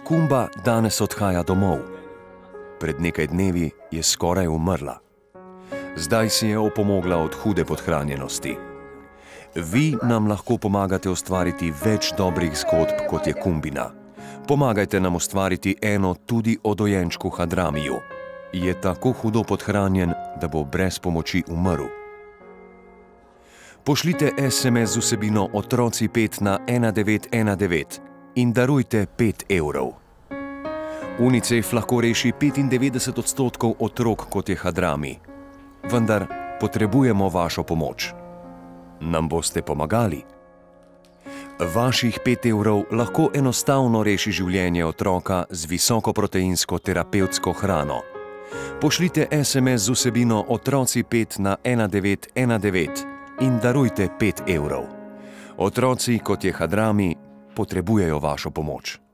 Kumba danes odhaja domov. Pred nekaj dnevi je skoraj umrla. Zdaj si je opomogla od hude podhranjenosti. Vi nam lahko pomagate ustvariti več dobrih zgodb, kot je Kumbina. Pomagajte nam ustvariti eno tudi o dojenčku Hadramiju. Je tako hudo podhranjen, da bo brez pomoči umrl. Pošljite SMS z vsebino Otroci 5 na 1919 in darujte 5 evrov. UNICEF lahko reši 95% otrok, kot je Hadrami. Vendar potrebujemo vašo pomoč. Nam boste pomagali? Vaših 5 evrov lahko enostavno reši življenje otroka z visokoproteinsko terapevtsko hrano. Pošljite SMS z vsebino Otroci 5 na 1919 in darujte 5 evrov. Otroci, kot je Hadrami, potrebujejo vašo pomoč.